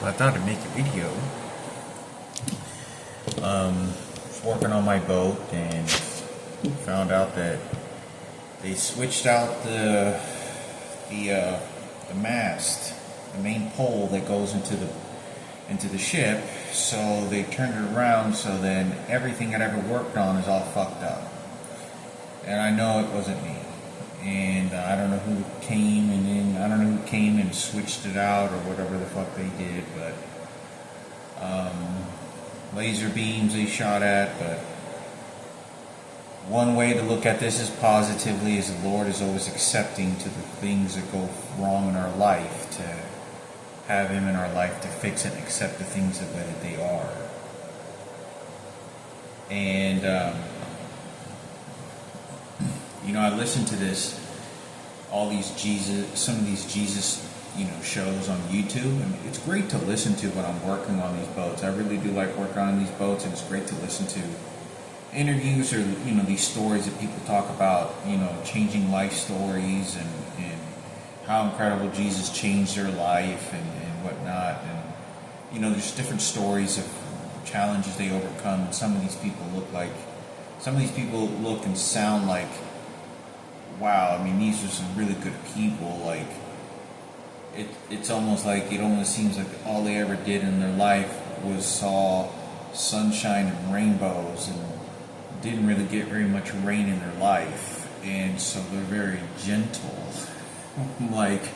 so I thought I'd make a video. Was working on my boat and found out that they switched out the mast, the main pole that goes into the ship. So they turned it around so then everything I'd ever worked on is all fucked up. And I know it wasn't me. And I don't know who came and switched it out or whatever the fuck they did, but laser beams they shot at. But one way to look at this is positively is the Lord is always accepting to the things that go wrong in our life, to have Him in our life to fix it and accept the things the way that they are. And I listened to some of these Jesus, shows on YouTube, and it's great to listen to when I'm working on these boats. I really do like working on these boats, and it's great to listen to interviews or, these stories that people talk about, changing life stories and how incredible Jesus changed their life and whatnot. And, there's different stories of challenges they overcome, and some of these people look and sound like, wow, these are some really good people. Like, it's almost like, it almost seems like all they ever did in their life was saw sunshine and rainbows and didn't really get very much rain in their life. And so they're very gentle. Like,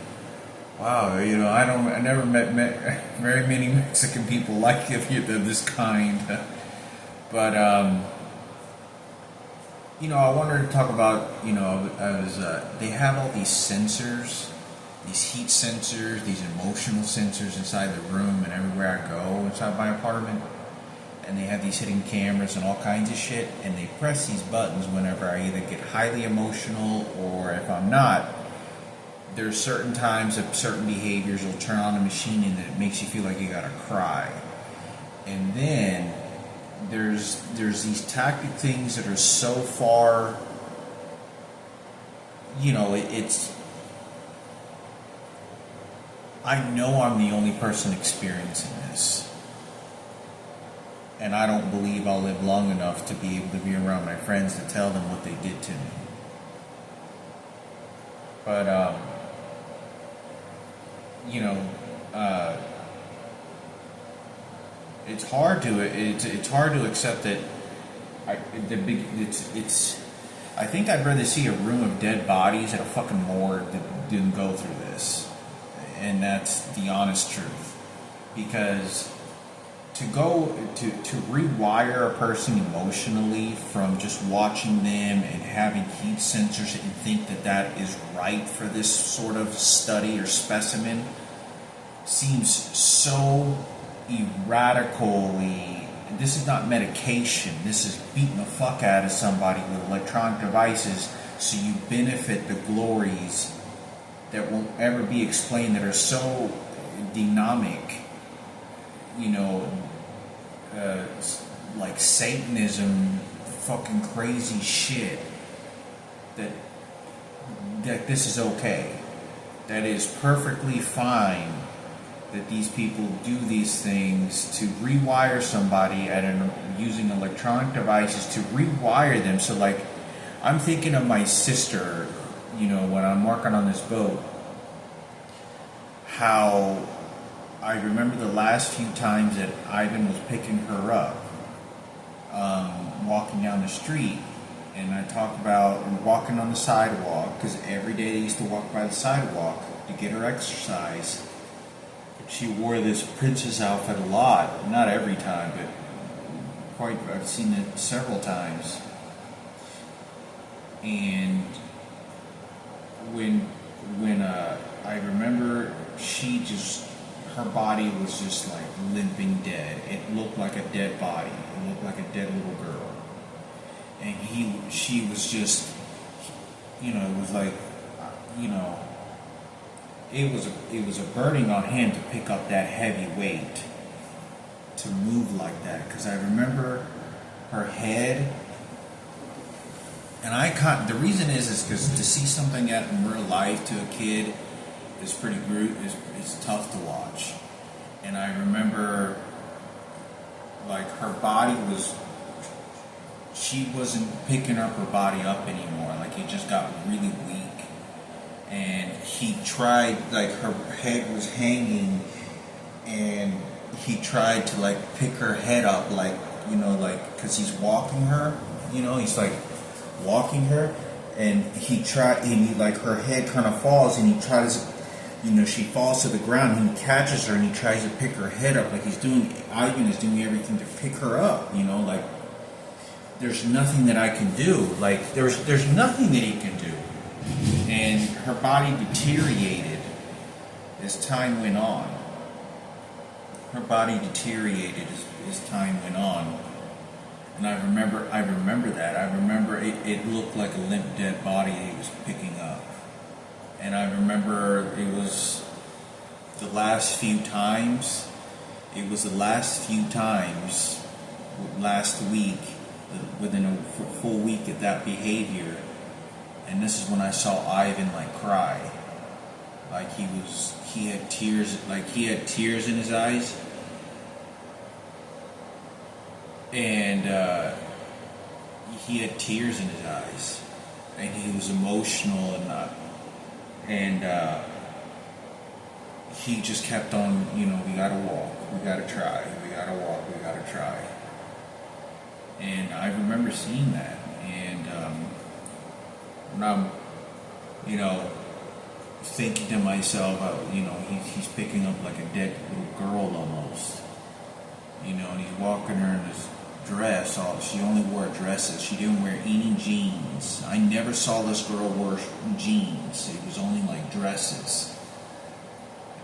wow, I never met very many Mexican people like of this kind. But, I wanted to talk about, they have all these sensors, these heat sensors, these emotional sensors inside the room and everywhere I go inside my apartment. And they have these hidden cameras and all kinds of shit. And they press these buttons whenever I either get highly emotional or if I'm not. There's certain times that certain behaviors will turn on the machine and it makes you feel like you gotta cry. And then there's these tactic things that are so far, I know I'm the only person experiencing this. And I don't believe I'll live long enough to be able to be around my friends to tell them what they did to me. But, it's hard to accept that. I think I'd rather see a room of dead bodies at a fucking morgue that didn't go through this, and that's the honest truth. Because to rewire a person emotionally from just watching them and having heat sensors and think that is right for this sort of study or specimen seems so erratically. This is not medication. This is beating the fuck out of somebody with electronic devices so you benefit the glories that won't ever be explained, that are so dynamic, like Satanism, fucking crazy shit, that this is okay. That is perfectly fine that these people do these things to rewire somebody using electronic devices to rewire them. So, like, I'm thinking of my sister, when I'm working on this boat, how I remember the last few times that Ivan was picking her up, walking down the street, and I talk about walking on the sidewalk, because every day they used to walk by the sidewalk to get her exercise. She wore this princess outfit a lot, not every time, but I've seen it several times. And when I remember, her body was just like limping dead. It looked like a dead body. It looked like a dead little girl. And she was just, it was like, it was a burden on him to pick up that heavy weight, to move like that. Because I remember her head, and the reason is because to see something in real life to a kid is pretty it's tough to watch. and I remember like her body was, she wasn't picking up her body up anymore. Like it just got really weak, and he tried, like her head was hanging, and he tried to like pick her head up, like, you know, like, because he's walking her, you know, he's like walking her, and he tried, and he, like, her head kind of falls, and he tries, you know, she falls to the ground, and he catches her, and he tries to pick her head up, like he's doing, Ivan is doing everything to pick her up, you know, like, there's nothing that I can do, like, there's nothing that he can do, and her body deteriorated as time went on. Her body deteriorated as time went on. And I remember that. I remember it looked like a limp, dead body he was picking up. And I remember it was the last few times, last week, within a full week of that behavior. And this is when I saw Ivan like cry. Like he had tears in his eyes. And he had tears in his eyes, and he was emotional, and he just kept on, you know, we gotta walk, we gotta try, we gotta walk, we gotta try. And I remember seeing that, and when I'm, you know, thinking to myself, you know, he's picking up like a dead little girl almost, you know, and he's walking her in this dress. She only wore dresses. She didn't wear any jeans. I never saw this girl wear jeans. It was only like dresses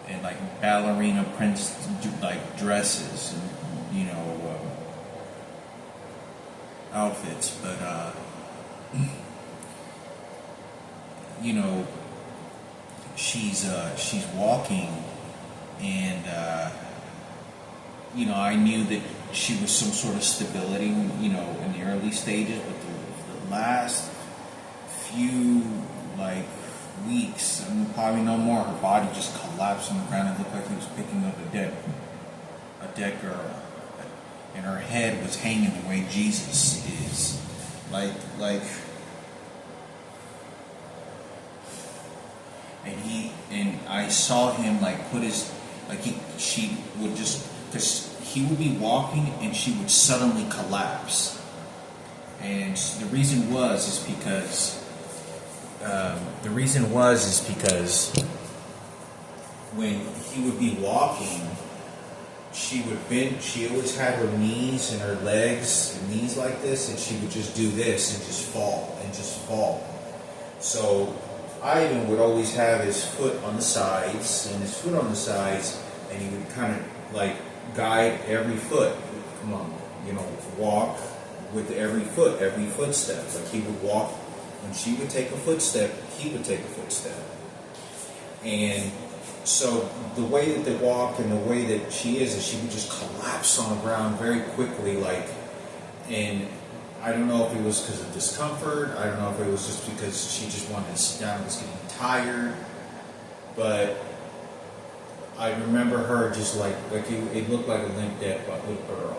and like ballerina prints, like dresses and, you know, outfits. But you know, she's walking, and you know, I knew that she was some sort of stability, you know, in the early stages, but the last few, like, weeks, and probably no more, her body just collapsed on the ground. It looked like he was picking up a dead girl. And her head was hanging the way Jesus is. Like, and I saw him, like, put his, like, she would just, because he would be walking and she would suddenly collapse. And the reason was because when he would be walking, she would bend, she always had her knees and her legs and knees like this, and she would just do this and just fall. So Ivan would always have his foot on the sides, and he would kind of like guide every foot. Come on, you know, walk with every footstep. Like he would walk, when she would take a footstep, he would take a footstep. And so the way that they walk and the way that she is she would just collapse on the ground very quickly, like, and I don't know if it was because of discomfort, I don't know if it was just because she just wanted to sit down and was getting tired, but I remember her just like it looked like a limp dead little girl.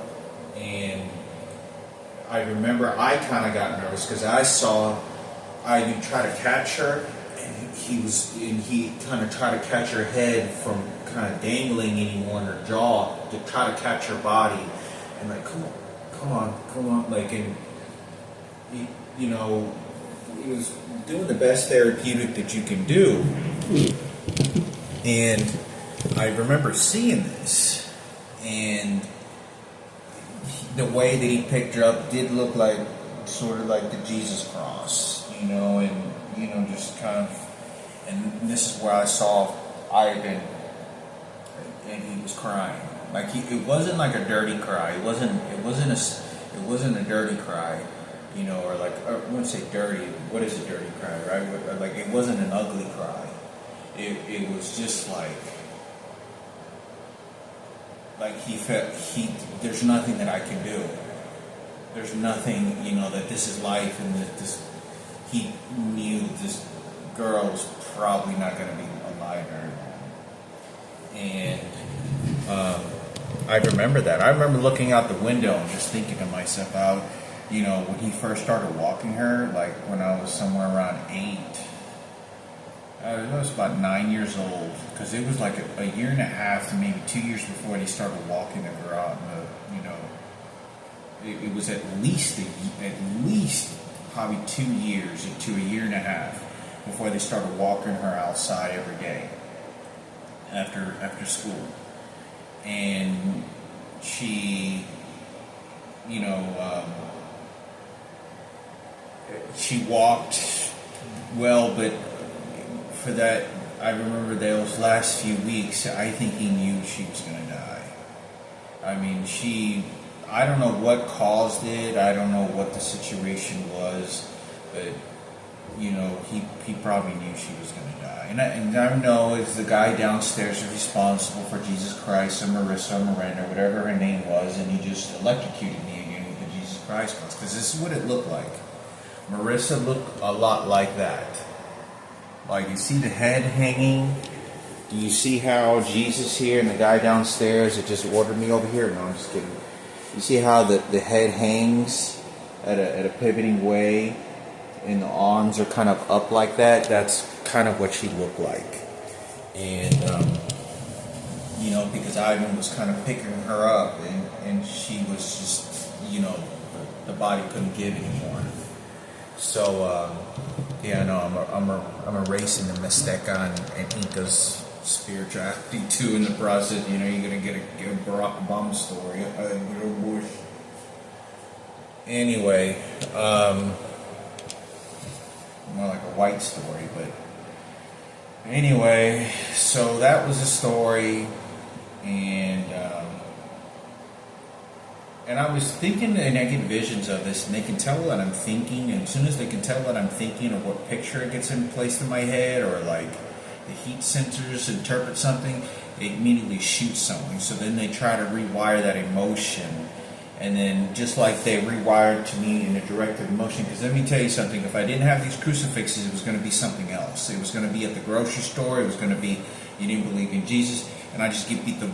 And I remember I kind of got nervous because I saw Ivan try to catch her, and he kind of tried to catch her head from kind of dangling anymore in her jaw to try to catch her body, and like, come on, like, and he, you know, he was doing the best therapeutic that you can do. And I remember seeing this, and the way that he picked her up did look like sort of like the Jesus cross, you know, and, you know, just kind of, and this is where I saw Ivan, and he was crying. Like it wasn't like a dirty cry. It wasn't a dirty cry, you know, or like, I wouldn't say dirty. What is a dirty cry, right? Like it wasn't an ugly cry. It was just like he felt there's nothing that I can do. There's nothing, you know, that this is life, and that he knew this girl was probably not going to be alive anymore. And I remember that. I remember looking out the window and just thinking to myself, when he first started walking her, like when I was somewhere around 8. I was about 9 years old, because it was like a year and a half to maybe 2 years before he started walking the girl out in it was at least probably 2 years to a year and a half before they started walking her outside every day after school. And she, she walked well, but for that, I remember those last few weeks, I think he knew she was going to die. I mean, I don't know what caused it, I don't know what the situation was, but, he probably knew she was going to die. And I know it's the guy downstairs is responsible for Jesus Christ or Marissa or Miranda, whatever her name was, and he just electrocuted me again with the Jesus Christ cross, because this is what it looked like. Marissa looked a lot like that. Like, you see the head hanging? Do you see how Jesus here and the guy downstairs that just ordered me over here? No, I'm just kidding. You see how the head hangs at a pivoting way and the arms are kind of up like that? That's kind of what she looked like. And, because Ivan was kind of picking her up and she was just, the body couldn't give anymore. So, I'm erasing the Mixteca and Inca's spirituality too in the process. You're gonna get a Barack Obama story. Bush. Anyway, more like a white story, but anyway, so that was a story, and I was thinking, and I get visions of this, and they can tell what I'm thinking, and as soon as they can tell what I'm thinking or what picture it gets placed in my head, or like the heat sensors interpret something, it immediately shoots something. So then they try to rewire that emotion, and then just like they rewired to me in a directed emotion, because let me tell you something, if I didn't have these crucifixes, it was going to be something else. It was going to be at the grocery store, it was going to be, you didn't believe in Jesus, and I just get beat the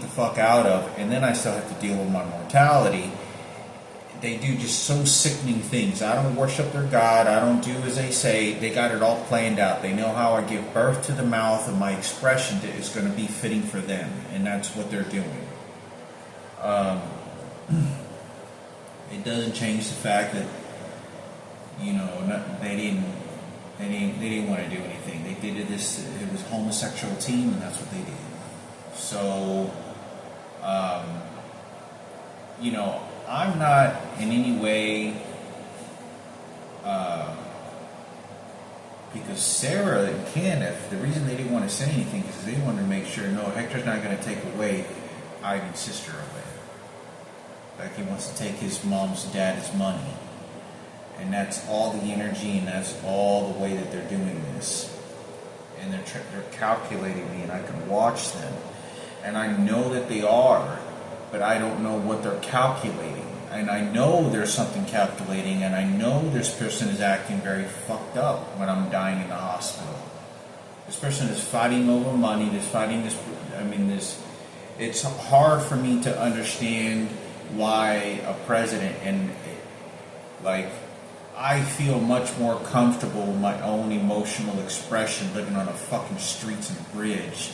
fuck out of, and then I still have to deal with my mortality. They do just so sickening things. I don't worship their God. I don't do as they say. They got it all planned out. They know how I give birth to the mouth, and my expression is going to be fitting for them, and that's what they're doing. It doesn't change the fact that they didn't want to do anything. They did this. It was a homosexual team, and that's what they did. So, I'm not in any way, because Sarah and Kenneth, the reason they didn't want to say anything is they wanted to make sure, no, Hector's not going to take away Ivan's sister away. Like, he wants to take his dad's money. And that's all the energy, and that's all the way that they're doing this. And they're calculating me, and I can watch them. And I know that they are, but I don't know what they're calculating. And I know there's something calculating, and I know this person is acting very fucked up when I'm dying in the hospital. This person is fighting over money, it's hard for me to understand why a president, and I feel much more comfortable with my own emotional expression living on a fucking streets and bridge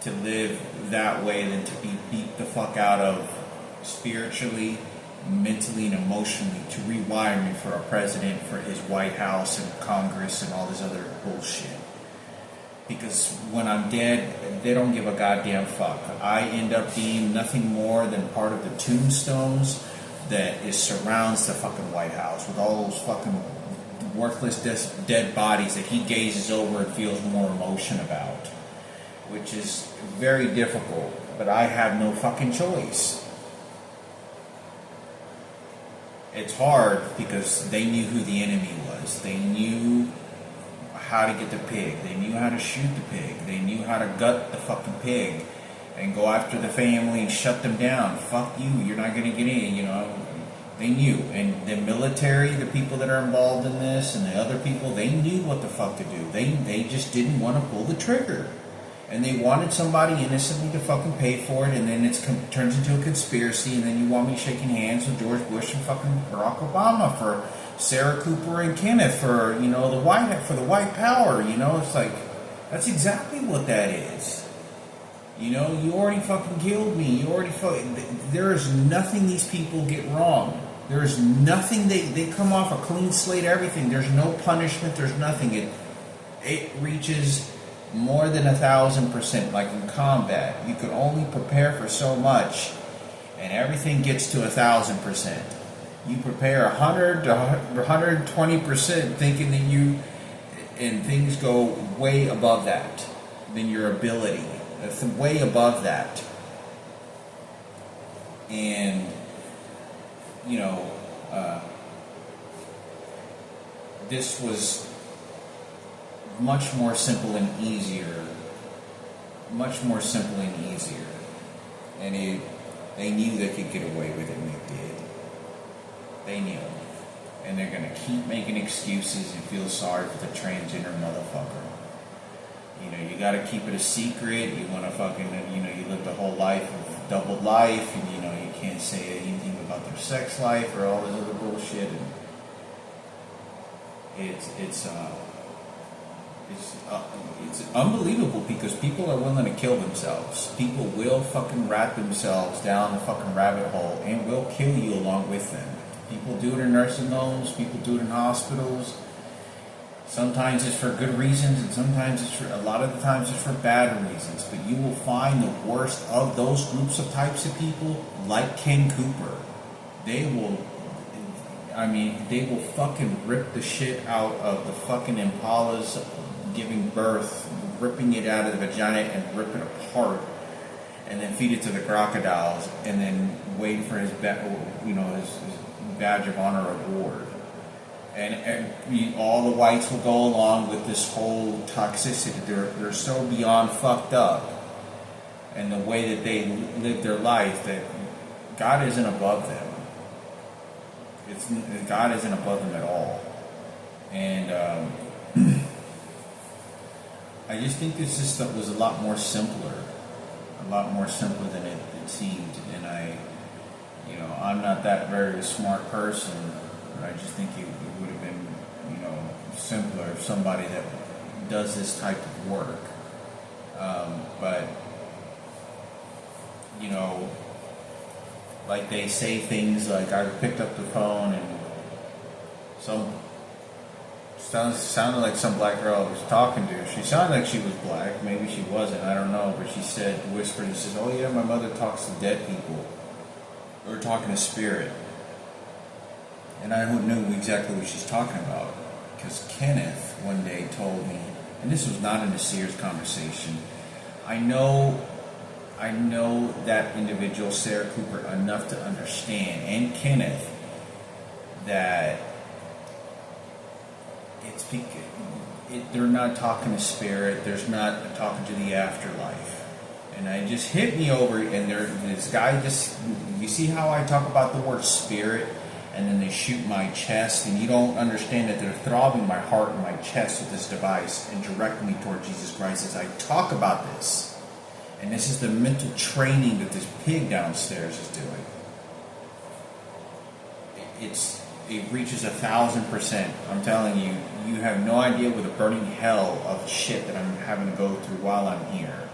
to live that way than to be beat the fuck out of spiritually, mentally, and emotionally to rewire me for a president, for his White House and Congress and all this other bullshit. Because when I'm dead, they don't give a goddamn fuck. I end up being nothing more than part of the tombstones that surrounds the fucking White House with all those fucking worthless dead bodies that he gazes over and feels more emotion about, which is very difficult, but I have no fucking choice. It's hard because they knew who the enemy was. They knew how to get the pig. They knew how to shoot the pig. They knew how to gut the fucking pig and go after the family and shut them down. Fuck you, you're not going to get in, They knew. And the military, the people that are involved in this, and the other people, they knew what the fuck to do. They just didn't want to pull the trigger. And they wanted somebody innocently to fucking pay for it, and then it turns into a conspiracy, and then you want me shaking hands with George Bush and fucking Barack Obama for Sarah Cooper and Kenneth for, the white power, it's like, that's exactly what that is. You already fucking killed me. There is nothing these people get wrong. There is nothing, they come off a clean slate, everything. There's no punishment, there's nothing. It reaches more than 1,000%, like in combat. You could only prepare for so much, and everything gets to 1,000%. You prepare 100 to 120%, thinking that and things go way above that than your ability. That's way above that. And, this was much more simple and easier. Much more simple and easier. And they knew they could get away with it, and they did. They knew. And they're going to keep making excuses and feel sorry for the transgender motherfucker. You got to keep it a secret. You want to fucking, you lived a whole life of double life, and, you can't say anything about their sex life or all this other bullshit. And it's unbelievable because people are willing to kill themselves. People will fucking rat themselves down the fucking rabbit hole and will kill you along with them. People do it in nursing homes. People do it in hospitals. Sometimes it's for good reasons, and sometimes a lot of the times it's for bad reasons. But you will find the worst of those groups of types of people, like Ken Cooper. They will fucking rip the shit out of the fucking impalas giving birth, ripping it out of the vagina and rip it apart, and then feed it to the crocodiles, and then wait for his badge of honor award. And all the whites will go along with this whole toxicity. They're so beyond fucked up, and the way that they live their life, that God isn't above them. God isn't above them at all. And I just think this system was a lot more simpler than it seemed. And I'm not that very smart person, but I just think it would have been, simpler if somebody that does this type of work. But like they say things like, I picked up the phone and sounded like some black girl I was talking to. She sounded like she was black. Maybe she wasn't. I don't know. But she whispered, and says, "Oh yeah, my mother talks to dead people. We're talking to spirit." And I knew exactly what she's talking about, because Kenneth one day told me, and this was not in a serious conversation. I know that individual, Sarah Cooper, enough to understand, and Kenneth, that they're not talking to spirit. There's not talking to the afterlife. And it just hit me over, and this guy you see how I talk about the word spirit, and then they shoot my chest, and you don't understand that they're throbbing my heart and my chest with this device and directing me toward Jesus Christ as I talk about this. And this is the mental training that this pig downstairs is doing. It reaches 1,000%. I'm telling you, you have no idea what a burning hell of shit that I'm having to go through while I'm here.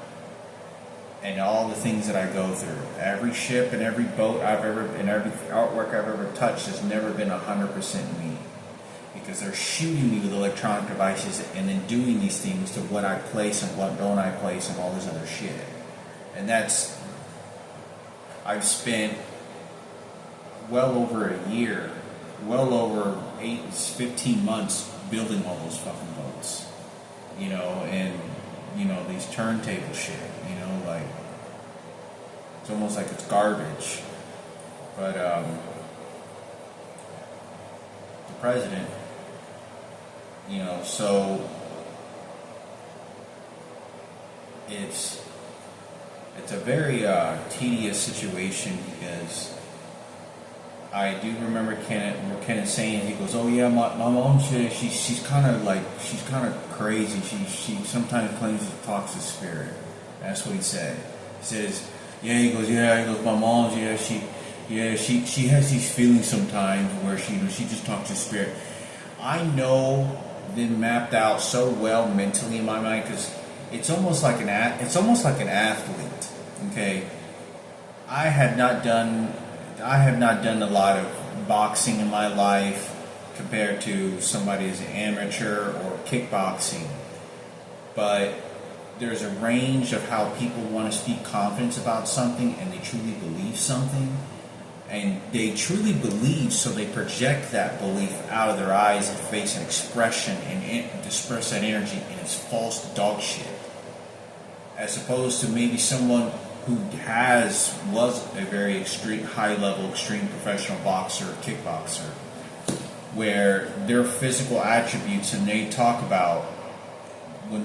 And all the things that I go through. Every ship and every boat and every artwork I've ever touched has never been 100% me. Because they're shooting me with electronic devices and then doing these things to what I place and what don't I place and all this other shit. And I've spent well over a year, well over 15 months building all those fucking boats. And, these turntable shit, like, it's almost like it's garbage. But, the president, so it's a very tedious situation, because I do remember Kenneth saying, he goes, "Oh yeah, my mom, she's kind of like, she's kind of crazy. She sometimes claims to talk to spirit." That's what he said. He says, "Yeah," he goes, "My mom's, she has these feelings sometimes where she just talks to spirit." I know been mapped out so well mentally in my mind, because it's almost like an athlete. Okay, I have not done a lot of boxing in my life compared to somebody who's an amateur or kickboxing, but there's a range of how people want to speak confidence about something, and they truly believe something, and they truly believe, so they project that belief out of their eyes and face and expression and express that energy, and it's false dog shit. As opposed to maybe someone who was a very extreme, high level, extreme professional boxer or kickboxer, where their physical attributes, and when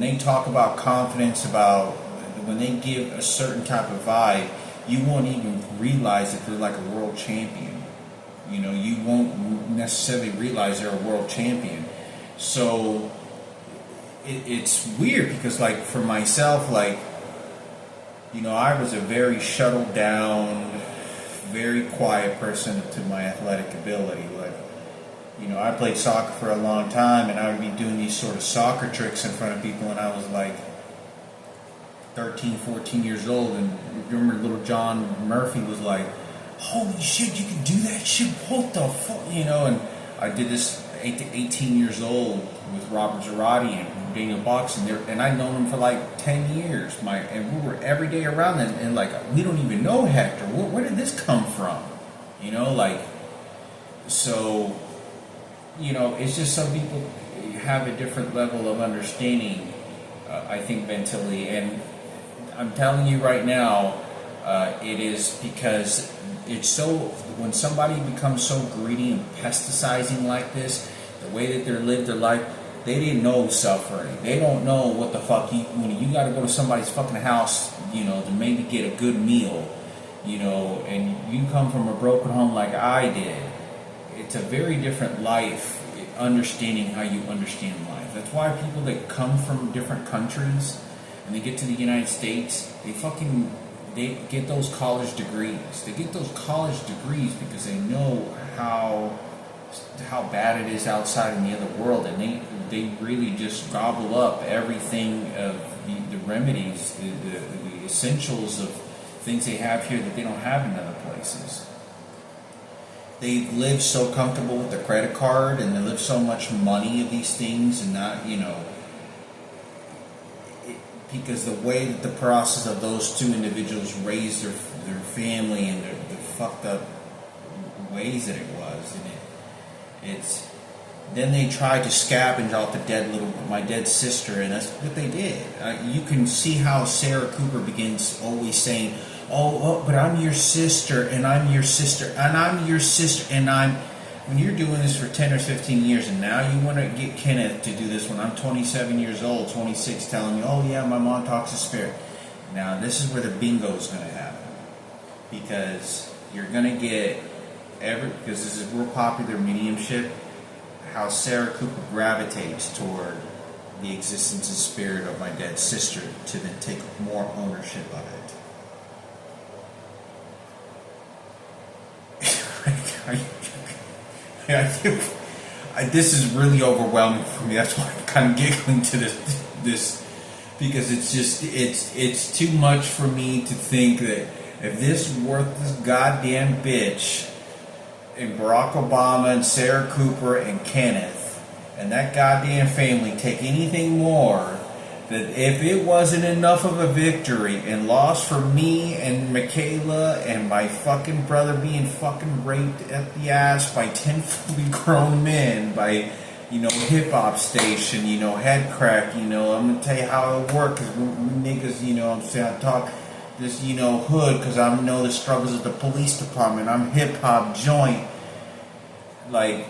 they talk about confidence, when they give a certain type of vibe, you won't even realize that they're like a world champion. You won't necessarily realize they're a world champion. So it's weird, because like for myself, like, I was a very shuttled down, very quiet person to my athletic ability. Like, I played soccer for a long time, and I would be doing these sort of soccer tricks in front of people, and I was like 13, 14 years old, and remember little John Murphy was like, "Holy shit, you can do that shit, what the fuck," and I did this 18 years old with Robert Zarate and Daniel Boxing there, and I'd known him for like 10 years, and we were every day around them, and like, we don't even know Hector, where did this come from, so, it's just some people have a different level of understanding, I think, mentally, and I'm telling you right now, it is because when somebody becomes so greedy and pesticizing like this, the way that they live their life, they didn't know suffering. They don't know what the fuck when you got to go to somebody's fucking house, to maybe get a good meal, and you come from a broken home like I did. It's a very different life, understanding how you understand life. That's why people that come from different countries and they get to the United States, they get those college degrees. They get those college degrees because they know how bad it is outside in the other world, and they really just gobble up everything of the remedies, the essentials of things they have here that they don't have in other places. They live so comfortable with the credit card, and they live so much money of these things, and not, because the way that the process of those two individuals raised their family and the fucked up ways that it was, and it's then they tried to scavenge off my dead sister, and that's what they did. You can see how Sarah Cooper begins always saying, oh, but I'm your sister, and I'm your sister, and I'm your sister, and I'm... When you're doing this for 10 or 15 years, and now you want to get Kenneth to do this when I'm 27 years old, 26, telling you, "Oh yeah, my mom talks to spirit." Now this is where the bingo is going to happen, because you're going to get because this is real popular mediumship, how Sarah Cooper gravitates toward the existence and spirit of my dead sister to then take more ownership of it. This is really overwhelming for me. That's why I'm kind of giggling to this because it's too much for me to think that if this worthless goddamn bitch and Barack Obama and Sarah Cooper and Kenneth and that goddamn family take anything more, that if it wasn't enough of a victory and loss for me and Michaela and my fucking brother being fucking raped at the ass by 10 fully grown men, by, hip hop station, head crack, I'm gonna tell you how it works, because we niggas, I'm saying, I talk this, hood, because I know the struggles of the police department, I'm hip hop joint, like,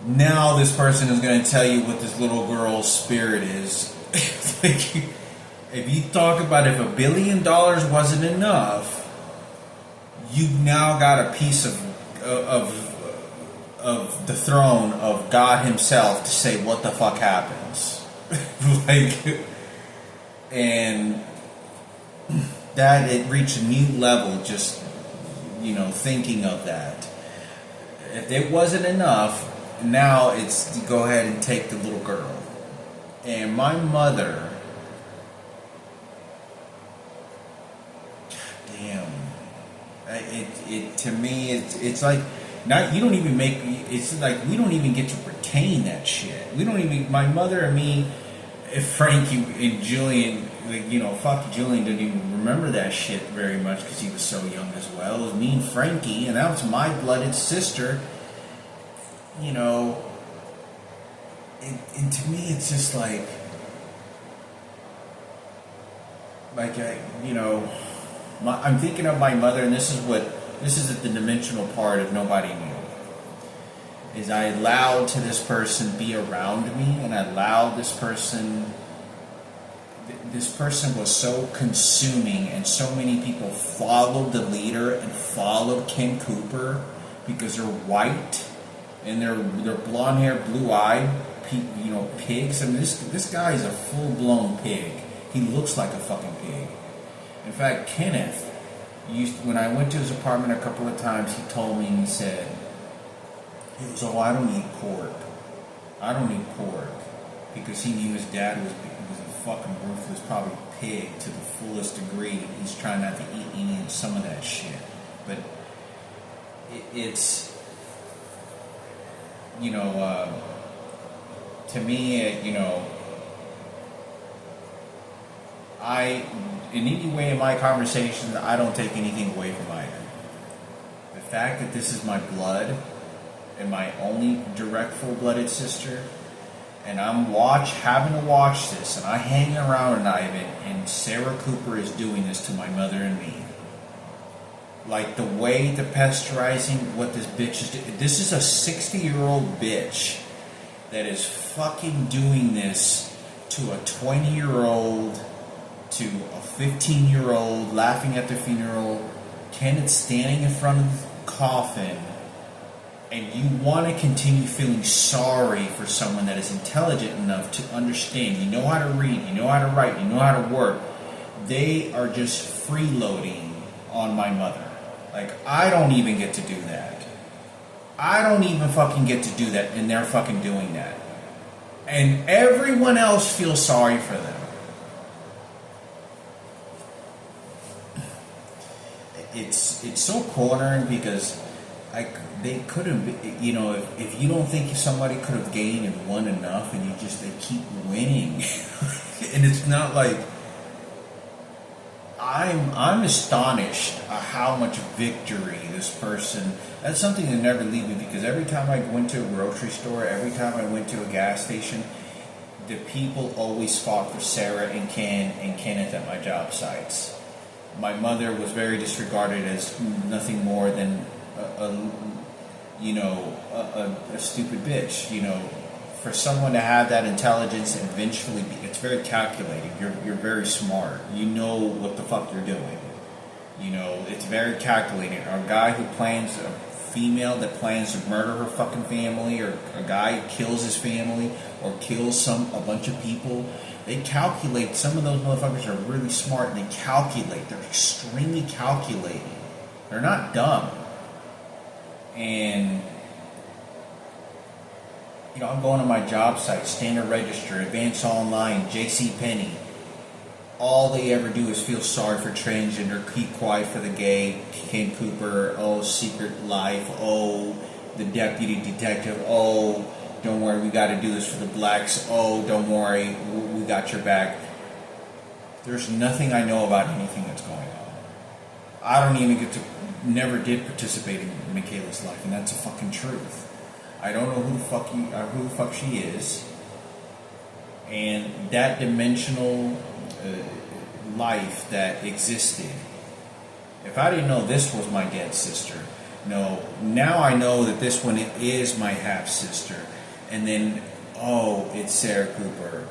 now this person is going to tell you what this little girl's spirit is. If you talk about if $1 billion wasn't enough, you've now got a piece of of the throne of God Himself to say what the fuck happens, like, and that it reached a new level. Just thinking of that. If it wasn't enough, now it's to go ahead and take the little girl. And my mother, damn, it to me it's like not you don't even make it's like we don't even get to retain that shit. We don't even my mother and me, Frankie and Julian. Like, fuck Julian didn't even remember that shit very much because he was so young as well. It was me and Frankie, and that was my blooded sister. And to me, it's just like I'm thinking of my mother, and this is the dimensional part of nobody knew. Is I allowed to this person be around me, and I allowed this person. This person was so consuming, and so many people followed the leader and followed Ken Cooper because they're white and they're blonde hair, blue eyed, pigs. I mean, this guy is a full blown pig. He looks like a fucking pig. In fact, Kenneth when I went to his apartment a couple of times, he told me, and he said, "Oh, I don't eat pork. I don't eat pork," because he knew his dad was a fucking ruthless, probably pig to the fullest degree. He's trying not to eat any of some of that shit. But it's to me, in any way in my conversations, I don't take anything away from either. The fact that this is my blood and my only direct full-blooded sister, and I'm having to watch this, and I hang around at night, and Sarah Cooper is doing this to my mother and me. Like the way the pasteurizing, what this bitch is doing. This is a 60-year-old bitch that is fucking doing this to a 20-year-old, to a 15-year-old, laughing at the funeral. Kenneth standing in front of the coffin, and you want to continue feeling sorry for someone that is intelligent enough to understand. You know how to read, you know how to write, you know how to work. They are just freeloading on my mother. Like, I don't even get to do that. I don't even fucking get to do that, and they're fucking doing that. And everyone else feels sorry for them. It's so cornering because they could have, if you don't think somebody could have gained and won enough, and they keep winning, and it's not like I'm astonished at how much victory this person. That's something that never leaves me, because every time I went to a grocery store, every time I went to a gas station, the people always fought for Sarah and Ken and Kenneth at my job sites. My mother was very disregarded as nothing more than a stupid bitch. For someone to have that intelligence and eventually it's very calculated. You're very smart. You know what the fuck you're doing. It's very calculated. A guy who plans a female that plans to murder her fucking family, or a guy who kills his family or kills a bunch of people. They calculate. Some of those motherfuckers are really smart, and they calculate. They're extremely calculating. They're not dumb. And I'm going to my job site, Standard Register, Advance Online, JCPenney. All they ever do is feel sorry for transgender, keep quiet for the gay, Ken Cooper, Secret Life, the deputy detective, don't worry, we got to do this for the blacks, don't worry, we got your back. There's nothing I know about anything that's going on. I don't even never did participate in Michaela's life, and that's a fucking truth. I don't know who the fuck she is, and that dimensional life that existed. If I didn't know this was my dead sister, no, now I know that this one is my half sister, and then it's Sarah Cooper.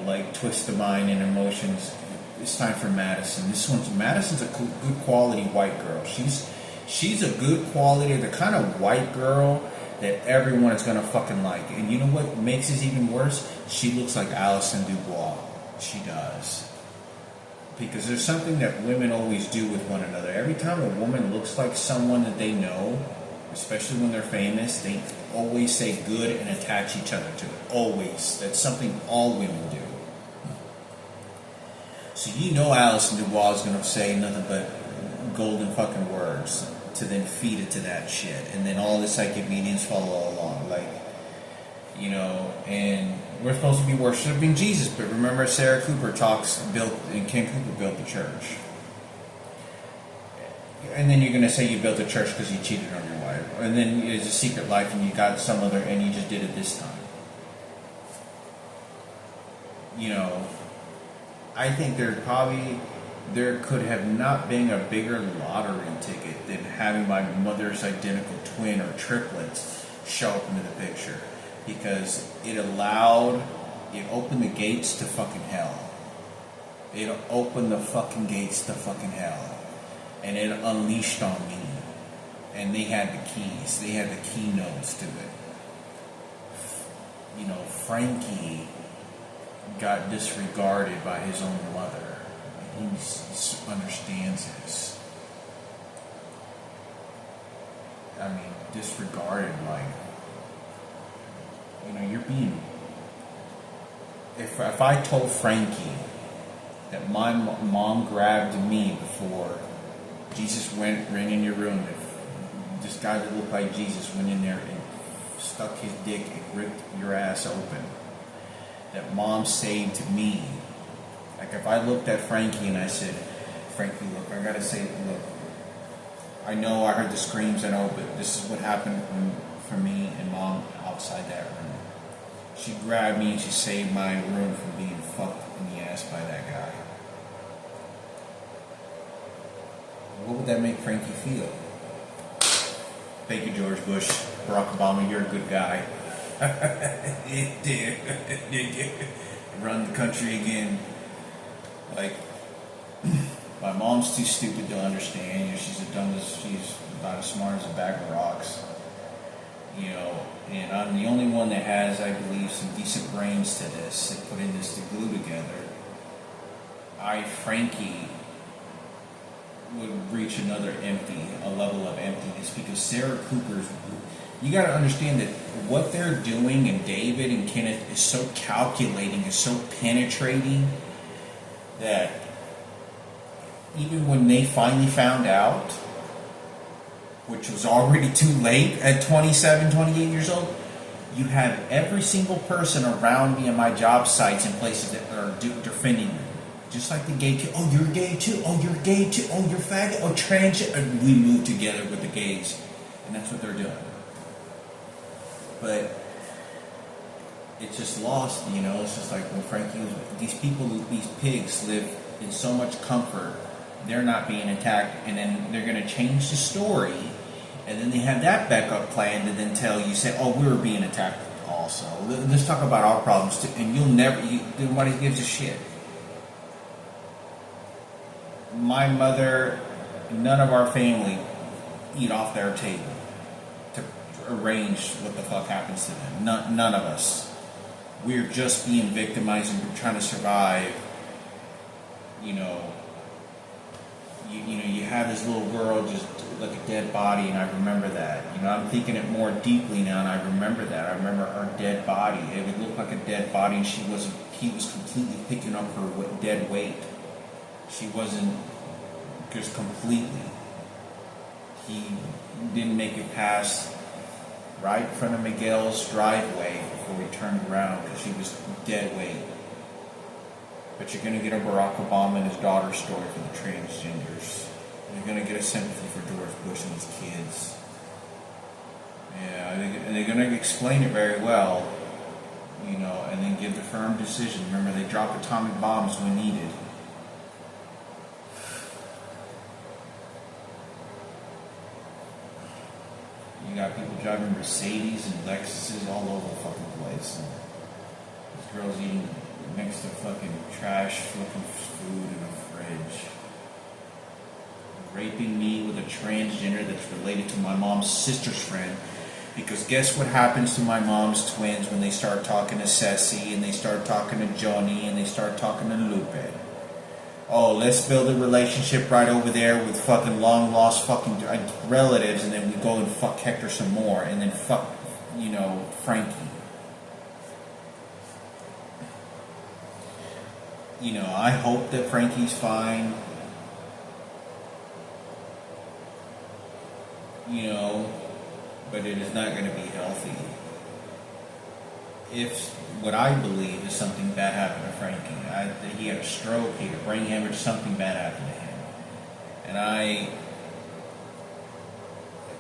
Like twist of mind and emotions. It's time for Madison. Madison's a good quality white girl. She's a good quality, the kind of white girl that everyone is gonna fucking like. And you know what makes it even worse? She looks like Alison Dubois. She does. Because there's something that women always do with one another. Every time a woman looks like someone that they know, especially when they're famous, they always say good and attach each other to it. Always. That's something all women do. So you know Alison Dubois is going to say nothing but golden fucking words to then feed it to that shit. And then all the psychic mediums follow along. Like, you know, and we're supposed to be worshiping Jesus. But remember Sarah Cooper and Ken Cooper built the church. And then you're going to say you built a church because you cheated on your wife. And then it's a secret life and you got some other, and you just did it this time. You know, I think there could have not been a bigger lottery ticket than having my mother's identical twin or triplets show up into the picture. Because it opened the gates to fucking hell. It opened the fucking gates to fucking hell. And it unleashed on me. And they had the keys. They had the keynotes to it. You know, Frankie got disregarded by his own mother. He understands this. I mean, disregarded, like, you know, you're being... If I told Frankie that my mom grabbed me before Jesus ran in your room, if this guy that looked like Jesus went in there and stuck his dick and ripped your ass open, that mom saved me. Like if I looked at Frankie and I said, Frankie, look, I gotta say, look, I know I heard the screams, I know, but this is what happened for me and mom outside that room. She grabbed me and she saved my room from being fucked in the ass by that guy. What would that make Frankie feel? Thank you, George Bush. Barack Obama, you're a good guy. Run the country again. Like, my mom's too stupid to understand. You know, she's about as smart as a bag of rocks. You know, and I'm the only one that has, I believe, some decent brains to this, that put in this to glue together. Frankie would reach a level of emptiness, because Sarah Cooper's, you got to understand that what they're doing, and David and Kenneth, is so calculating, is so penetrating, that even when they finally found out, which was already too late at 27, 28 years old, you have every single person around me in my job sites and places that are defending me. Just like the gay kid. Oh, you're gay too. Oh, you're gay too. Oh, you're faggot. Oh, trans. And we move together with the gays. And that's what they're doing. But it's just lost, you know. It's just like when Frankie, these people, these pigs live in so much comfort. They're not being attacked. And then they're going to change the story. And then they have that backup plan to then tell you, say, oh, we were being attacked also. Let's talk about our problems too. And nobody gives a shit. My mother, none of our family eat off their table to arrange what the fuck happens to them. None of us. We're just being victimized and we're trying to survive. You know, you have this little girl just like a dead body, and I remember that. You know, I'm thinking it more deeply now, and I remember that. I remember her dead body. It would look like a dead body, and he was completely picking up her dead weight. She wasn't just completely. He didn't make it past right in front of Miguel's driveway before he turned around, because she was dead weight. But you're going to get a Barack Obama and his daughter's story for the transgenders. You're going to get a sympathy for George Bush and his kids. Yeah, and they're going to explain it very well, you know, and then give the firm decision. Remember, they dropped atomic bombs when needed. You got people driving Mercedes and Lexuses all over the fucking place. And this girl's eating next to fucking trash looking food in a fridge. raping me with a transgender that's related to my mom's sister's friend. Because guess what happens to my mom's twins when they start talking to Ceci and they start talking to Johnny and they start talking to Lupe? Oh, let's build a relationship right over there with fucking long lost fucking relatives, and then we go and fuck Hector some more, and then fuck, Frankie. I hope that Frankie's fine. But it is not going to be healthy. If what I believe is something bad happened to Frankie, he had a stroke, he had a brain hemorrhage, something bad happened to him. And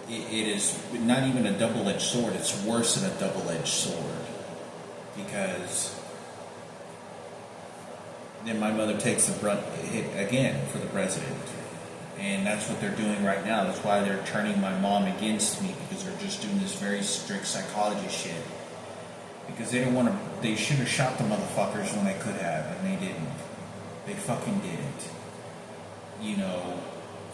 it is not even a double-edged sword, it's worse than a double-edged sword. Because then my mother takes the brunt hit again for the president. And that's what they're doing right now. That's why they're turning my mom against me, because they're just doing this very strict psychology shit. Because they don't want to. They should have shot the motherfuckers when they could have, and they didn't. They fucking didn't.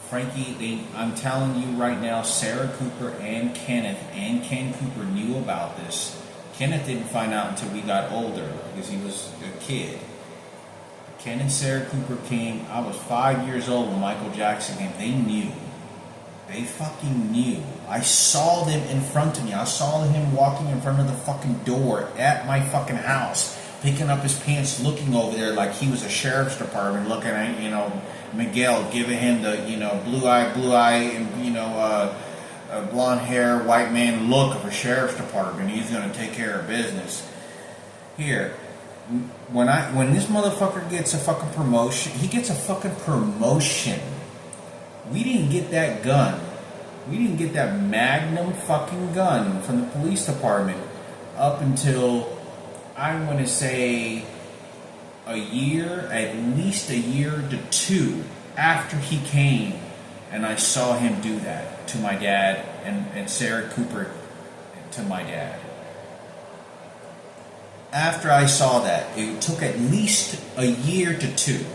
Frankie. I'm telling you right now, Sarah Cooper and Kenneth and Ken Cooper knew about this. Kenneth didn't find out until we got older because he was a kid. Ken and Sarah Cooper came. I was 5 years old when Michael Jackson came. They knew. They fucking knew. I saw them in front of me. I saw him walking in front of the fucking door at my fucking house, picking up his pants, looking over there like he was a sheriff's department, looking at, Miguel, giving him the, blue eye, and, a blonde hair, white man look of a sheriff's department. He's going to take care of business. Here. When this motherfucker gets a fucking promotion, he gets a fucking promotion. We didn't get that gun. We didn't get that Magnum fucking gun from the police department up until, I want to say, a year, at least a year to two after he came, and I saw him do that to my dad and Sarah Cooper to my dad. After I saw that, it took at least a year to two.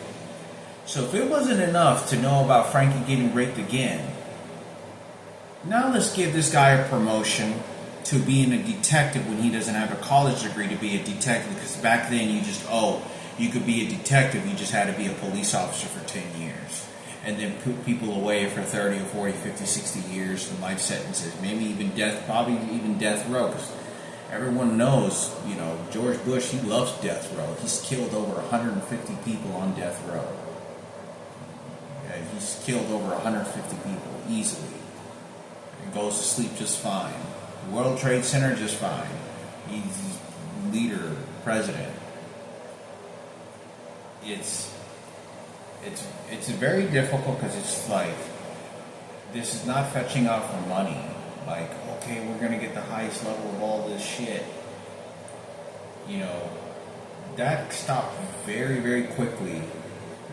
So if it wasn't enough to know about Frankie getting raped again, now let's give this guy a promotion to being a detective when he doesn't have a college degree to be a detective. Because back then you could be a detective, you just had to be a police officer for 10 years. And then put people away for 30 or 40, 50, 60 years for life sentences. Maybe even death, probably even death row. Everyone knows, George Bush, he loves death row. He's killed over 150 people on death row. Yeah, he's killed over 150 people easily. And goes to sleep just fine. The World Trade Center, just fine. He's leader, president. It's very difficult because it's like, this is not fetching out for money. Like, okay, we're going to get the highest level of all this shit. That stopped very, very quickly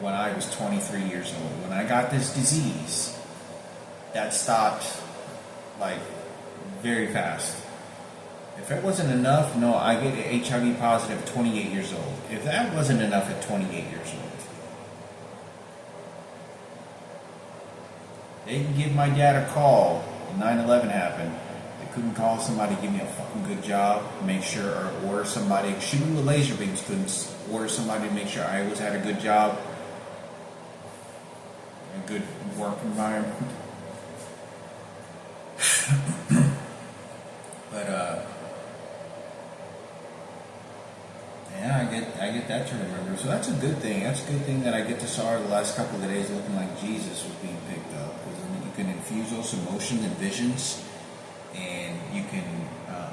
when I was 23 years old. When I got this disease, that stopped, like, very fast. If it wasn't enough, no, I get HIV positive at 28 years old. If that wasn't enough at 28 years old, they can give my dad a call. 9/11 happened. They couldn't call somebody, give me a fucking good job, make sure, or order somebody, shoot me with laser beams, couldn't order somebody to make sure I always had a good job, a good work environment. But yeah, I get that to remember. So that's a good thing. That's a good thing that I get to saw the last couple of days looking like Jesus was being picked up. You can infuse those emotions and visions, and you can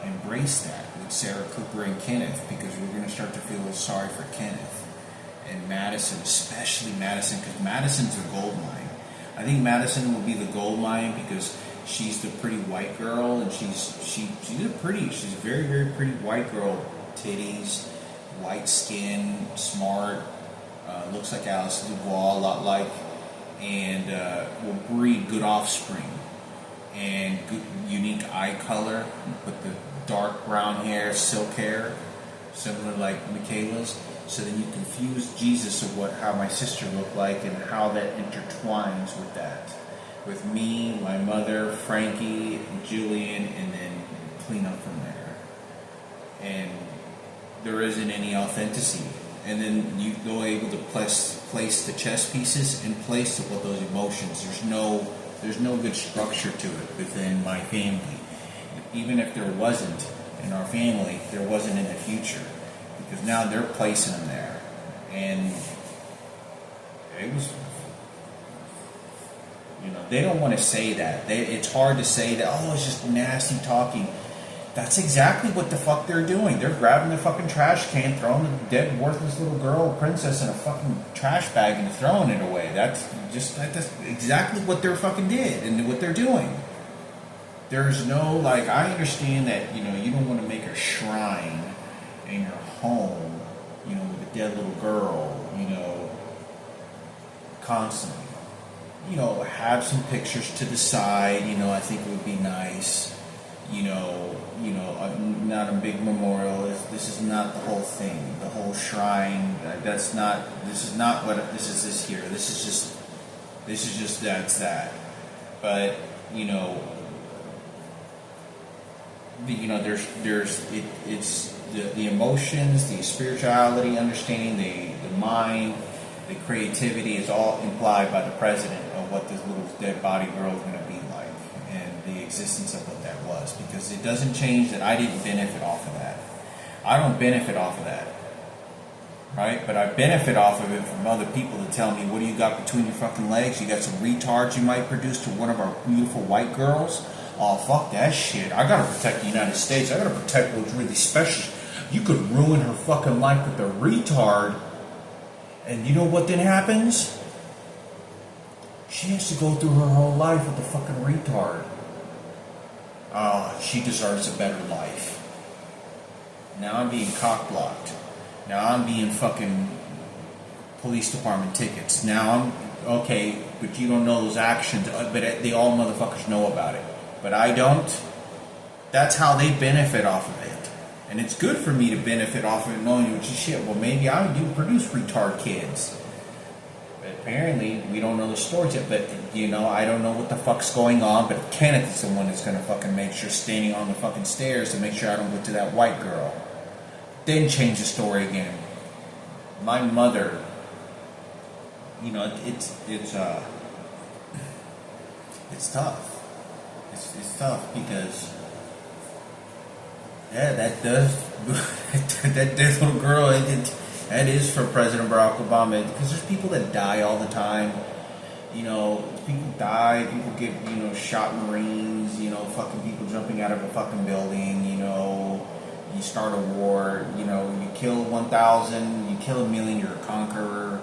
embrace that with Sarah Cooper and Kenneth, because we're going to start to feel sorry for Kenneth and Madison, especially Madison, because Madison's the gold mine. I think Madison will be the gold mine because she's the pretty white girl, and she's a very, very pretty white girl, titties, white skin, smart, looks like Alice Dubois, a lot like, and will breed good offspring and good, unique eye color with the dark brown hair, silk hair, similar like Michaela's. So then you confuse Jesus of how my sister looked like and how that intertwines with that. with me, my mother, Frankie, Julian, and then clean up from there. And there isn't any authenticity. And then you go able to place the chess pieces in place with those emotions. There's no good structure to it within my family. Even if there wasn't in our family, there wasn't in the future. Because now they're placing them there. And it was, they don't want to say that. It's hard to say that, oh, it's just nasty talking. That's exactly what the fuck they're doing. They're grabbing the fucking trash can, throwing the dead, worthless little girl, princess, in a fucking trash bag and throwing it away. That's exactly what they're fucking did and what they're doing. There's no, I understand that, you don't want to make a shrine in your home, with a dead little girl, constantly. Have some pictures to the side, I think it would be nice. Not a big memorial. This is not the whole thing. The whole shrine. This is not what this is. This here. This is just that's that. But it's the emotions, the spirituality, understanding the mind, the creativity is all implied by the president of what this little dead body girl is going to be like, and the existence of what that was. Because it doesn't change that I didn't benefit off of that. I don't benefit off of that, right? But I benefit off of it from other people to tell me, what do you got between your fucking legs? You got some retards you might produce to one of our beautiful white girls? Oh, fuck that shit. I gotta protect the United States. I gotta protect what's really special. You could ruin her fucking life with a retard. And you know what then happens? She has to go through her whole life with a fucking retard. She deserves a better life. Now I'm being cock-blocked. Now I'm being fucking police department tickets. Now I'm, okay, but you don't know those actions. But they all motherfuckers know about it. But I don't. That's how they benefit off of it. And it's good for me to benefit off of it knowing what shit. Well, maybe I do produce retard kids. But apparently, we don't know the stories yet. But, I don't know what the fuck's going on. But Kenneth is the one that's going to fucking make sure, standing on the fucking stairs to make sure I don't go to that white girl. Then change the story again. My mother, it's tough. It's tough because, yeah, that little girl, that is for President Barack Obama, because there's people that die all the time. People die, people get, shot Marines, fucking people jumping out of a fucking building, you start a war, you kill 1,000, you kill 1,000,000, you're a conqueror,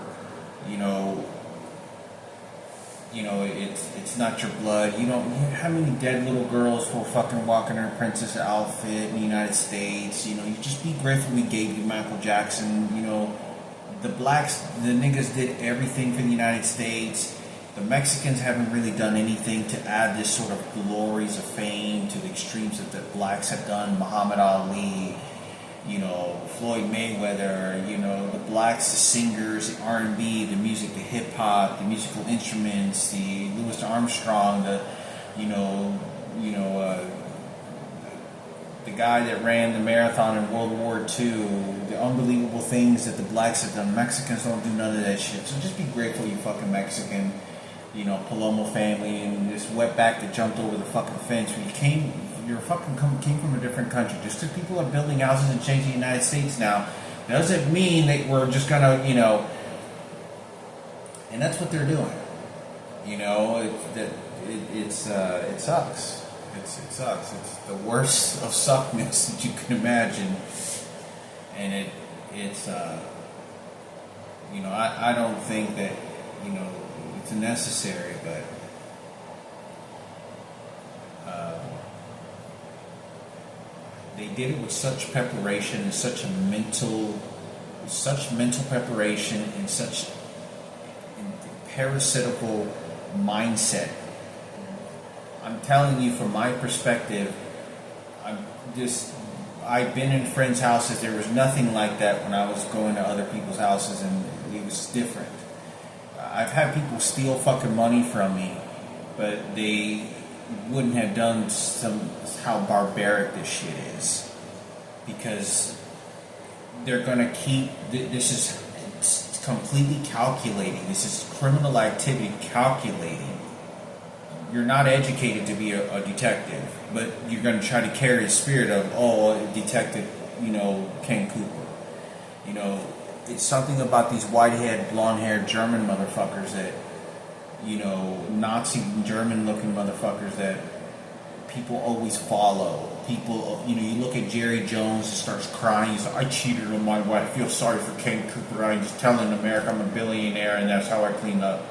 it's not your blood. How many dead little girls for fucking walking in a princess outfit in the United States? You just be grateful we gave you Michael Jackson. The blacks, the niggas did everything for the United States. The Mexicans haven't really done anything to add this sort of glories of fame to the extremes that the blacks have done. Muhammad Ali, Floyd Mayweather, the blacks, the singers, the R&B, the music, the hip-hop, the musical instruments, the Louis Armstrong, the guy that ran the marathon in World War II, the unbelievable things that the blacks have done. Mexicans don't do none of that shit. So just be grateful you fucking Mexican, Palomo family, and this wetback that jumped over the fucking fence when you came. You're came from a different country. Just because people are building houses and changing the United States now doesn't mean that we're just gonna, and that's what they're doing. It sucks. It sucks. It's the worst of suckness that you can imagine, and it's I don't think that it's necessary, but. They did it with such preparation and such mental preparation and such parasitical mindset. I'm telling you from my perspective, I've been in friends' houses. There was nothing like that when I was going to other people's houses, and it was different. I've had people steal fucking money from me but they wouldn't have done how barbaric this shit is, because they're gonna keep this is it's completely calculating. This is criminal activity calculating. You're not educated to be a detective, but you're going to try to carry a spirit of, detective, Ken Cooper. It's something about these white-haired, blonde-haired German motherfuckers that, Nazi German-looking motherfuckers that people always follow. People, you look at Jerry Jones and starts crying. He's like, I cheated on my wife. I feel sorry for Ken Cooper. I'm just telling America I'm a billionaire and that's how I clean up.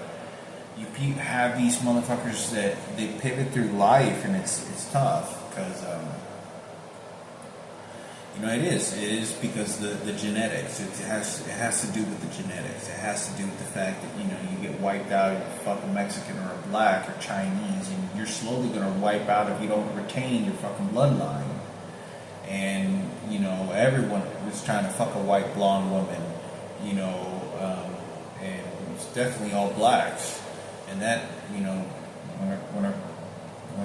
You have these motherfuckers that they pivot through life, and it's tough because it is because the genetics. It has to do with the genetics. It has to do with the fact that you get wiped out if you're fucking Mexican or a black or Chinese, and you're slowly gonna wipe out if you don't retain your fucking bloodline. And everyone was trying to fuck a white blonde woman, and it's definitely all blacks. And that, when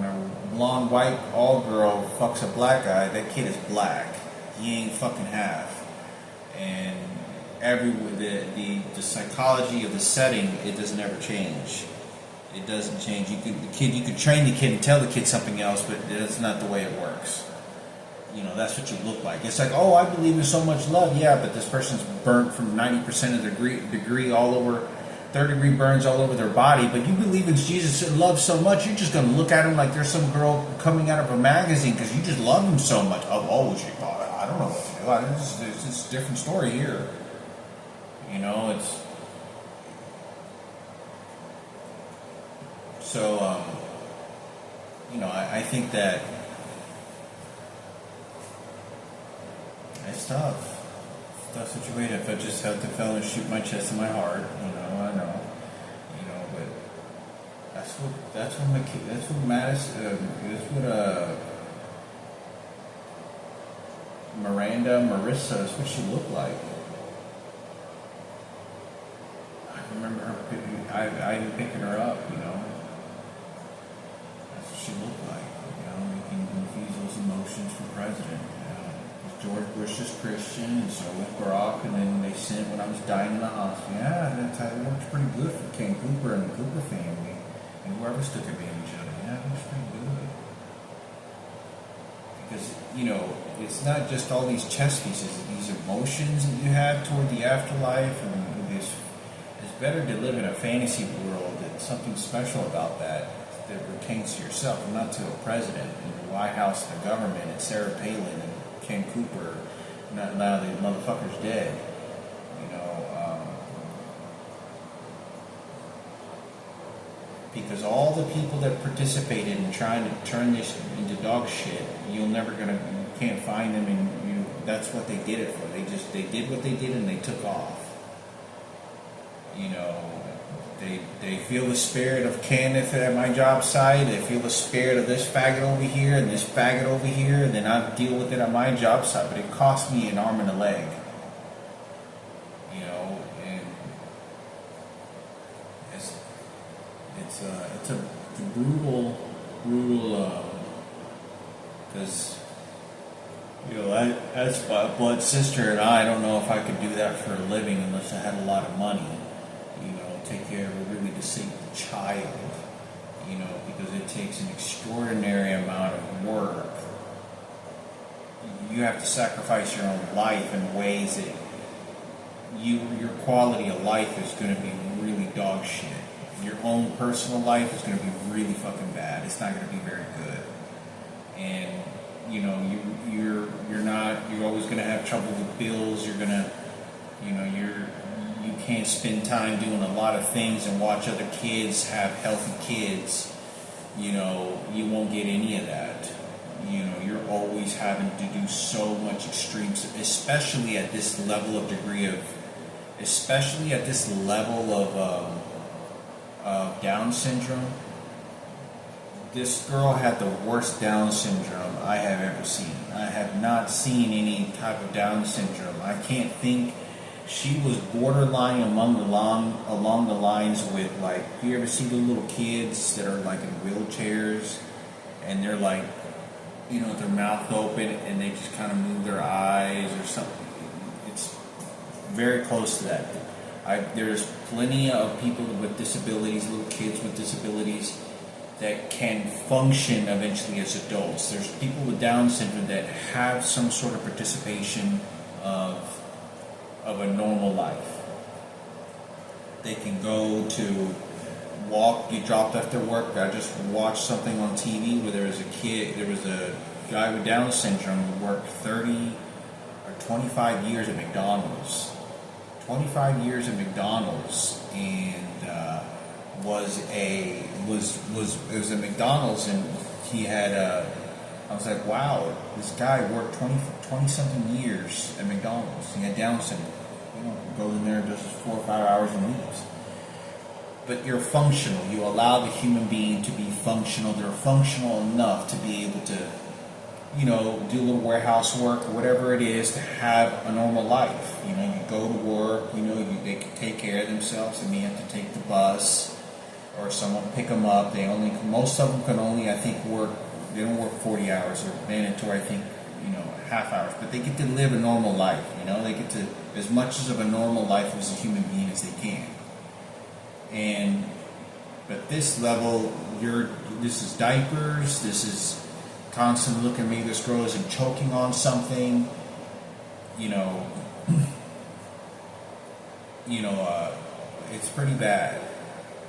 a blonde, white, all girl fucks a black guy, that kid is black. He ain't fucking half. And the psychology of the setting, it doesn't ever change. It doesn't change. You could train the kid and tell the kid something else, but that's not the way it works. That's what you look like. It's like, I believe in so much love. Yeah, but this person's burnt from 90% of their degree all over. Third-degree burns all over their body, but you believe in Jesus and love so much, you're just going to look at him like there's some girl coming out of a magazine because you just love him so much. I don't know what to do. It's a different story here. It's... So, I think that it's tough. Tough situation. If I just have to fell and shoot my chest and my heart, I know, but that's what Marissa, that's what she looked like. I remember her, I even picking her up, that's what she looked like, making confuse those emotions for president. George Bush is Christian, and so was Barack, and then they sent when I was dying in the hospital. Yeah, that worked pretty good for Ken Cooper and the Cooper family, and whoever took advantage of it. Yeah, it works pretty good. Because, it's not just all these chess pieces, these emotions that you have toward the afterlife, and it's better to live in a fantasy world. There's something special about that pertains to yourself, and not to a president, and the White House, the government, and Sarah Palin, and Ken Cooper. Now the motherfucker's dead. Because all the people that participated in trying to turn this into dog shit, you can't find them, and that's what they did it for. They did what they did and they took off. They feel the spirit of Ken at my job site. They feel the spirit of this faggot over here and this faggot over here, and then I deal with it at my job site. But it cost me an arm and a leg. And it's a brutal, because that's my blood sister, and I don't know if I could do that for a living unless I had a lot of money. Take care of a really disabled child, because it takes an extraordinary amount of work. You have to sacrifice your own life in ways that your quality of life is going to be really dog shit. Your own personal life is going to be really fucking bad. It's not going to be very good. And you're always going to have trouble with bills. You're going to, you can't spend time doing a lot of things and watch other kids have healthy kids. You won't get any of that. You're always having to do so much extreme, especially at this level of Down syndrome. This girl had the worst Down syndrome I have ever seen. I have not seen any type of Down syndrome. I can't think. she was borderline along the lines with, like, you ever see the little kids that are like in wheelchairs and they're like, you know, their mouth open and they just kind of move their eyes or something. It's very close to that. There's plenty of people with disabilities, little kids with disabilities, that can function eventually as adults. There's people with Down syndrome that have some sort of participation of a normal life. They can go to walk, get dropped after work. I just watched something on TV where there was a guy with Down syndrome who worked 30 or 25 years at McDonald's. 25 years at McDonald's, and it was at McDonald's, and he had I was like, wow, this guy worked 20 something years at McDonald's. He had Down syndrome. You know, goes in there, does 4 or 5 hours and leaves. But you're functional. You allow the human being to be functional. They're functional enough to be able to, you know, do a little warehouse work or whatever it is to have a normal life. You know, you go to work, you know, they can take care of themselves. They may have to take the bus or someone pick them up. Most of them can only, I think, they don't work 40 hours or mandatory, I think, you know, half hours. But they get to live a normal life, you know. They get to, as much as of a normal life as a human being as they can. But this level, this is diapers, this is constantly looking at me, this girl isn't choking on something, you know, it's pretty bad,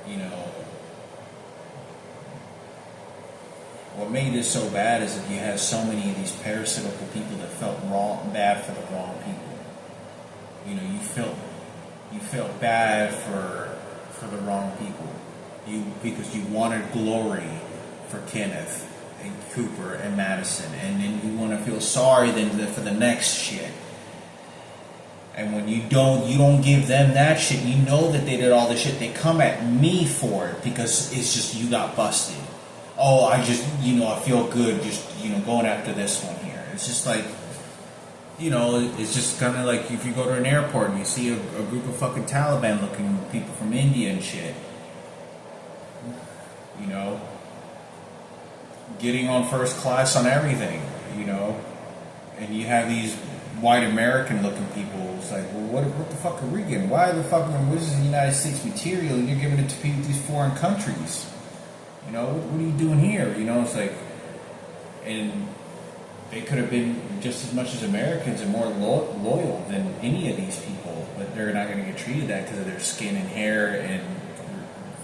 you know. What made this so bad is that you have so many of these parasitical people that felt bad for the wrong people. You know, you felt bad for the wrong people. Because you wanted glory for Kenneth and Cooper and Madison, and then you want to feel sorry for the next shit. And when you don't give them that shit, you know that they did all this shit. They come at me for it because it's just, you got busted. Oh, I just, you know, I feel good just, you know, going after this one here. It's just like, you know, it's just kind of like if you go to an airport and you see a group of fucking Taliban-looking people from India and shit. You know, getting on first class on everything, you know, and you have these white American-looking people. It's like, well, what the fuck are we getting? Why the fuck, this is United States material and you're giving it to people, these foreign countries? You know, what are you doing here? You know, it's like, and they could have been just as much as Americans and more loyal than any of these people, but they're not going to get treated that because of their skin and hair and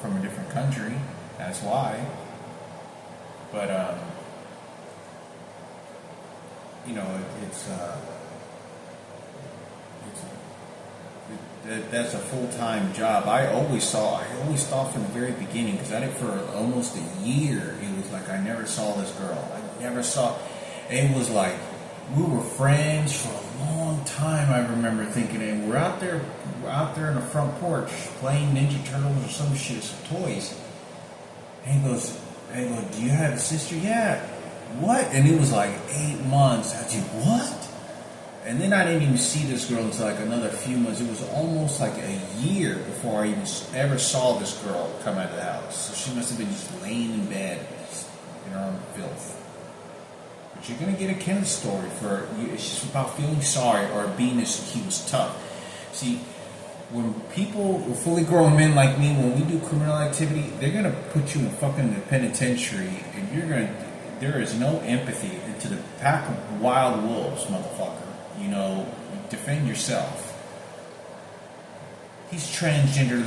from a different country. That's why. But you know, that's a full-time job. I always thought from the very beginning, because I did it for almost a year. It was like I never saw this girl. It was like we were friends for a long time. I remember thinking, and we're out there on the front porch playing Ninja Turtles or some shit, some toys. And he goes, do you have a sister? Yeah. What? And it was like 8 months. I said, what? And then I didn't even see this girl until like another few months. It was almost like a year before I even ever saw this girl come out of the house. So she must have been just laying in bed, just in her own filth. But you're going to get a Ken story for you. It's just about feeling sorry or being as he was tough. See, when people, fully grown men like me, when we do criminal activity, they're going to put you in fucking the penitentiary, and there is no empathy to the pack of wild wolves, motherfucker. You know, defend yourself. He's transgender.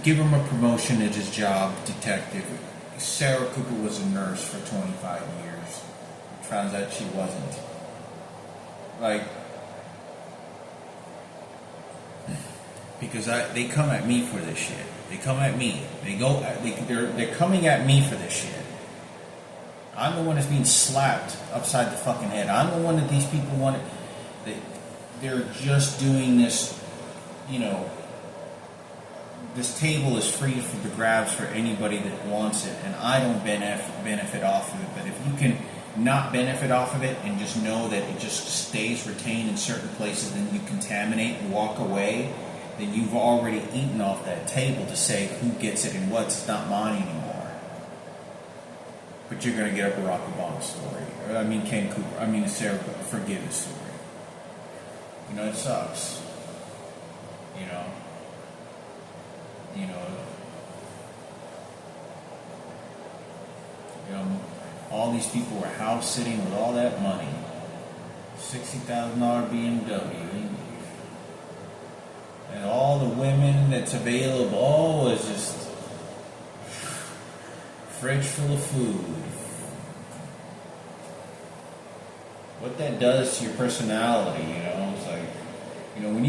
Give him a promotion at his job, detective. Sarah Cooper was a nurse for 25 years. Turns out she wasn't. Like, because they come at me for this shit. They come at me. They're coming at me for this shit. I'm the one that's being slapped upside the fucking head. I'm the one that these people wanted. They're just doing this, you know, this table is free for the grabs for anybody that wants it, and I don't benefit off of it. But if you can not benefit off of it and just know that it just stays retained in certain places, then you contaminate and walk away, then you've already eaten off that table to say who gets it and what's not mine anymore. But you're going to get a Barack Obama story. I mean, Ken Cooper. I mean, Sarah Forgiveness story. You know, it sucks. You know. All these people were house sitting with all that money. $60,000 BMW. And all the women that's available, oh, it's just fridge full of food. What that does to your personality, it's like, when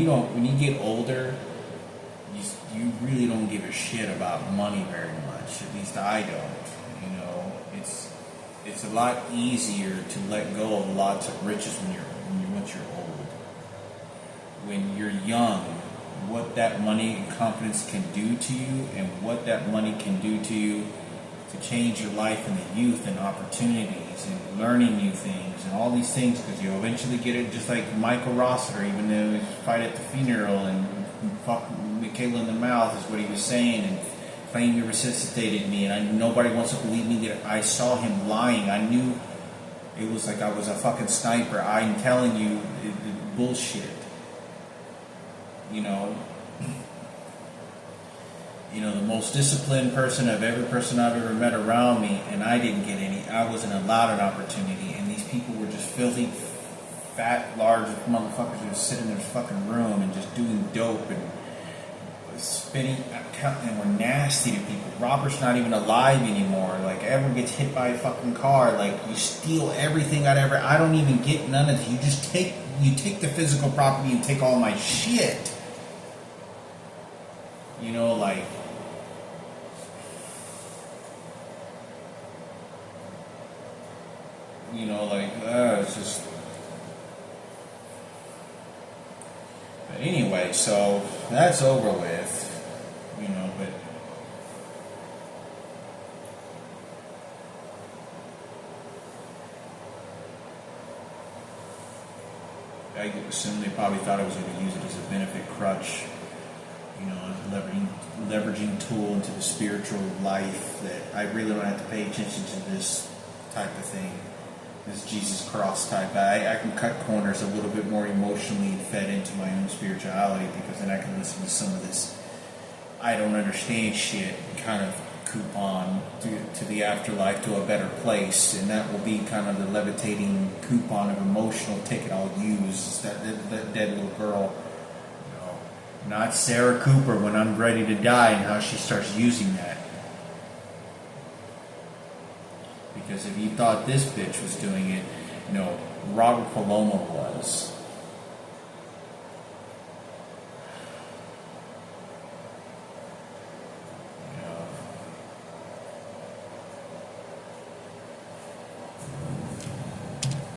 you get older, you really don't give a shit about money very much. At least I don't. It's a lot easier to let go of lots of riches once you're old. When you're young, what that money and confidence can do to you, and what that money can do to you to change your life in the youth and opportunities and learning new things and all these things, because you'll eventually get it, just like Michael Rossiter, even though he fight at the funeral and fuck Michaela in the mouth is what he was saying, and claim he resuscitated me, and nobody wants to believe me that I saw him lying. I knew it was like I was a fucking sniper. I'm telling you, bullshit. The most disciplined person I've ever met around me, and I didn't get any. I wasn't allowed an opportunity, and these people were just filthy, fat, large motherfuckers who were sitting in their fucking room and just doing dope and spitting, and were nasty to people. Robert's not even alive anymore. Like, ever gets hit by a fucking car, like, you steal everything I don't even get none of it. You take the physical property and take all my shit. It's just. But anyway, so that's over with. But I assume they probably thought I was going to use it as a benefit crutch, as a leveraging tool into the spiritual life, that I really don't have to pay attention to this type of thing, this Jesus cross type. I can cut corners a little bit more emotionally fed into my own spirituality, because then I can listen to some of this I don't understand shit kind of coupon to the afterlife, to a better place, and that will be kind of the levitating coupon of emotional ticket I'll use. That dead little girl, not Sarah Cooper when I'm ready to die, and how she starts using that. Because if you thought this bitch was doing it, Robert Paloma was.